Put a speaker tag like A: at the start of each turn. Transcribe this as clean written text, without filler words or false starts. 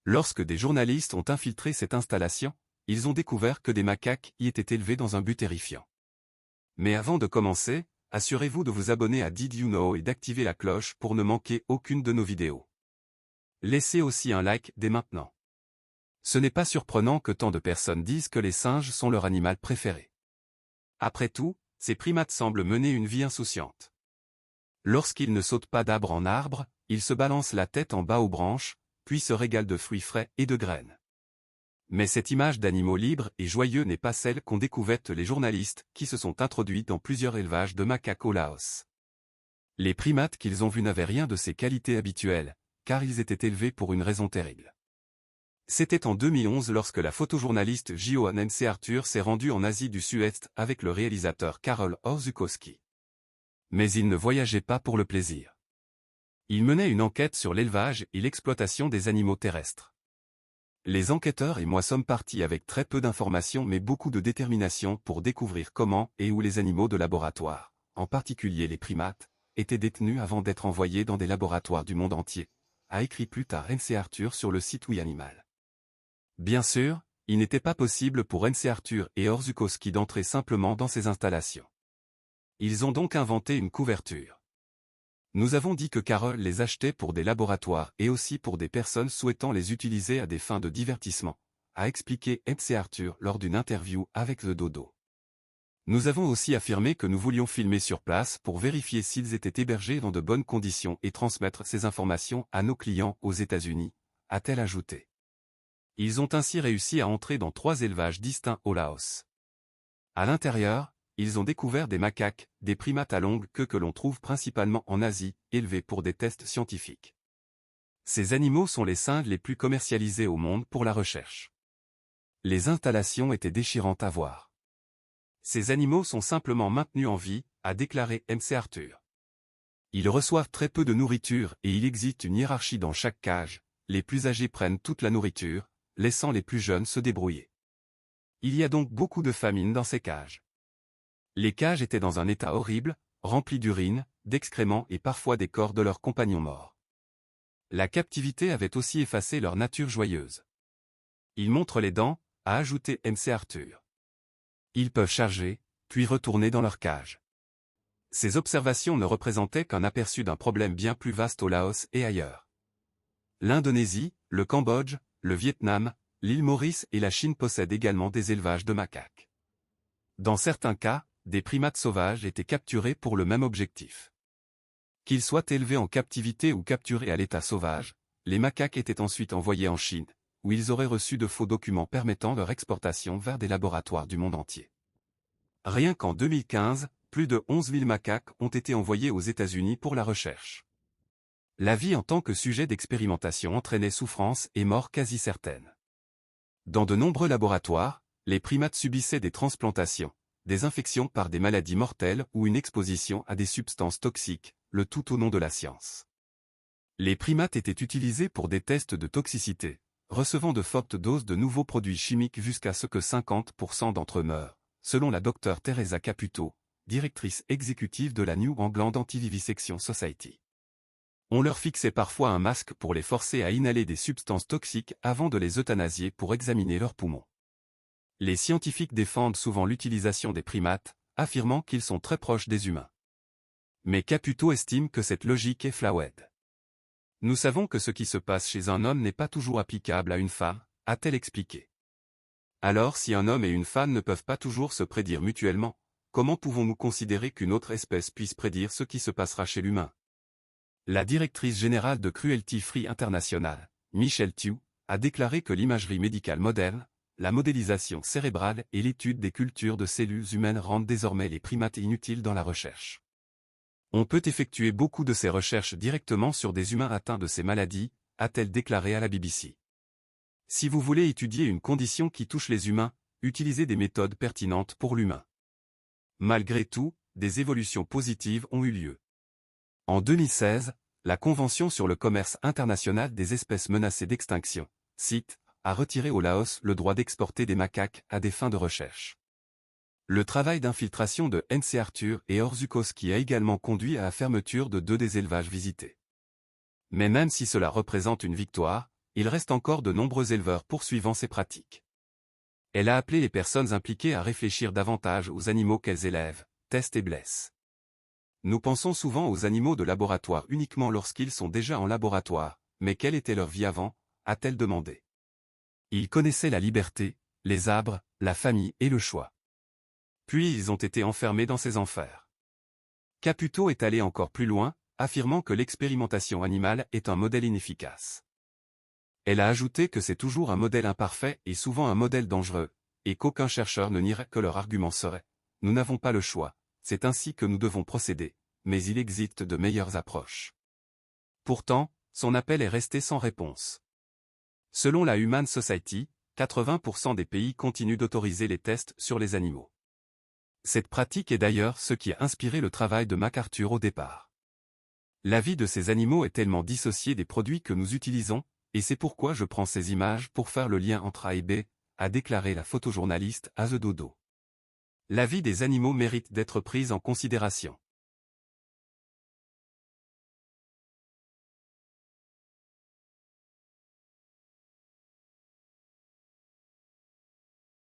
A: Lorsque des journalistes ont infiltré cette installation, ils ont découvert que des macaques y étaient élevés dans un but terrifiant. Mais avant de commencer, assurez-vous de vous abonner à Did You Know et d'activer la cloche pour ne manquer aucune de nos vidéos. Laissez aussi un like dès maintenant. Ce n'est pas surprenant que tant de personnes disent que les singes sont leur animal préféré. Après tout, ces primates semblent mener une vie insouciante. Lorsqu'ils ne sautent pas d'arbre en arbre, ils se balancent la tête en bas aux branches, puis se régalent de fruits frais et de graines. Mais cette image d'animaux libres et joyeux n'est pas celle qu'ont découverte les journalistes qui se sont introduits dans plusieurs élevages de macaques au Laos. Les primates qu'ils ont vus n'avaient rien de ces qualités habituelles, car ils étaient élevés pour une raison terrible. C'était en 2011 lorsque la photojournaliste Joan N.C. Arthur s'est rendue en Asie du Sud-Est avec le réalisateur Karol Orzukowski. Mais il ne voyageait pas pour le plaisir. Il menait une enquête sur l'élevage et l'exploitation des animaux terrestres. Les enquêteurs et moi sommes partis avec très peu d'informations mais beaucoup de détermination pour découvrir comment et où les animaux de laboratoire, en particulier les primates, étaient détenus avant d'être envoyés dans des laboratoires du monde entier, a écrit plus tard N.C. Arthur sur le site WeAnimal. Bien sûr, il n'était pas possible pour N.C. Arthur et Orzukowski d'entrer simplement dans ces installations. Ils ont donc inventé une couverture. Nous avons dit que Karol les achetait pour des laboratoires et aussi pour des personnes souhaitant les utiliser à des fins de divertissement, a expliqué N.C. Arthur lors d'une interview avec The Dodo. Nous avons aussi affirmé que nous voulions filmer sur place pour vérifier s'ils étaient hébergés dans de bonnes conditions et transmettre ces informations à nos clients aux États-Unis, a-t-elle ajouté. Ils ont ainsi réussi à entrer dans 3 élevages distincts au Laos. À l'intérieur, ils ont découvert des macaques, des primates à longue queue que l'on trouve principalement en Asie, élevés pour des tests scientifiques. Ces animaux sont les singes les plus commercialisés au monde pour la recherche. Les installations étaient déchirantes à voir. Ces animaux sont simplement maintenus en vie, a déclaré N.C. Arthur. Ils reçoivent très peu de nourriture et il existe une hiérarchie dans chaque cage, les plus âgés prennent toute la nourriture, laissant les plus jeunes se débrouiller. Il y a donc beaucoup de famine dans ces cages. Les cages étaient dans un état horrible, remplis d'urine, d'excréments et parfois des corps de leurs compagnons morts. La captivité avait aussi effacé leur nature joyeuse. Ils montrent les dents, a ajouté N.C. Arthur. Ils peuvent charger, puis retourner dans leur cage. Ces observations ne représentaient qu'un aperçu d'un problème bien plus vaste au Laos et ailleurs. L'Indonésie, le Cambodge, le Vietnam, l'île Maurice et la Chine possèdent également des élevages de macaques. Dans certains cas, des primates sauvages étaient capturés pour le même objectif. Qu'ils soient élevés en captivité ou capturés à l'état sauvage, les macaques étaient ensuite envoyés en Chine, où ils auraient reçu de faux documents permettant leur exportation vers des laboratoires du monde entier. Rien qu'en 2015, plus de 11 000 macaques ont été envoyés aux États-Unis pour la recherche. La vie en tant que sujet d'expérimentation entraînait souffrance et mort quasi certaine. Dans de nombreux laboratoires, les primates subissaient des transplantations, des infections par des maladies mortelles ou une exposition à des substances toxiques, le tout au nom de la science. Les primates étaient utilisés pour des tests de toxicité, recevant de fortes doses de nouveaux produits chimiques jusqu'à ce que 50% d'entre eux meurent, selon la Dr Teresa Caputo, directrice exécutive de la New England Anti-Vivisection Society. On leur fixait parfois un masque pour les forcer à inhaler des substances toxiques avant de les euthanasier pour examiner leurs poumons. Les scientifiques défendent souvent l'utilisation des primates, affirmant qu'ils sont très proches des humains. Mais Caputo estime que cette logique est flawed. Nous savons que ce qui se passe chez un homme n'est pas toujours applicable à une femme, a-t-elle expliqué. Alors si un homme et une femme ne peuvent pas toujours se prédire mutuellement, comment pouvons-nous considérer qu'une autre espèce puisse prédire ce qui se passera chez l'humain? La directrice générale de Cruelty Free International, Michelle Tew, a déclaré que l'imagerie médicale moderne, la modélisation cérébrale et l'étude des cultures de cellules humaines rendent désormais les primates inutiles dans la recherche. On peut effectuer beaucoup de ces recherches directement sur des humains atteints de ces maladies, a-t-elle déclaré à la BBC. Si vous voulez étudier une condition qui touche les humains, utilisez des méthodes pertinentes pour l'humain. Malgré tout, des évolutions positives ont eu lieu. En 2016, la Convention sur le commerce international des espèces menacées d'extinction, CITE, a retiré au Laos le droit d'exporter des macaques à des fins de recherche. Le travail d'infiltration de N.C. Arthur et Orzukowski a également conduit à la fermeture de 2 des élevages visités. Mais même si cela représente une victoire, il reste encore de nombreux éleveurs poursuivant ces pratiques. Elle a appelé les personnes impliquées à réfléchir davantage aux animaux qu'elles élèvent, testent et blessent. Nous pensons souvent aux animaux de laboratoire uniquement lorsqu'ils sont déjà en laboratoire, mais quelle était leur vie avant, a-t-elle demandé. Ils connaissaient la liberté, les arbres, la famille et le choix. Puis ils ont été enfermés dans ces enfers. Caputo est allé encore plus loin, affirmant que l'expérimentation animale est un modèle inefficace. Elle a ajouté que c'est toujours un modèle imparfait et souvent un modèle dangereux, et qu'aucun chercheur ne nierait que leur argument serait « Nous n'avons pas le choix, c'est ainsi que nous devons procéder, mais il existe de meilleures approches ». Pourtant, son appel est resté sans réponse. Selon la Human Society, 80% des pays continuent d'autoriser les tests sur les animaux. Cette pratique est d'ailleurs ce qui a inspiré le travail de MacArthur au départ. La vie de ces animaux est tellement dissociée des produits que nous utilisons, et c'est pourquoi je prends ces images pour faire le lien entre A et B, a déclaré la photojournaliste Aze Dodo. La vie des animaux mérite d'être prise en considération.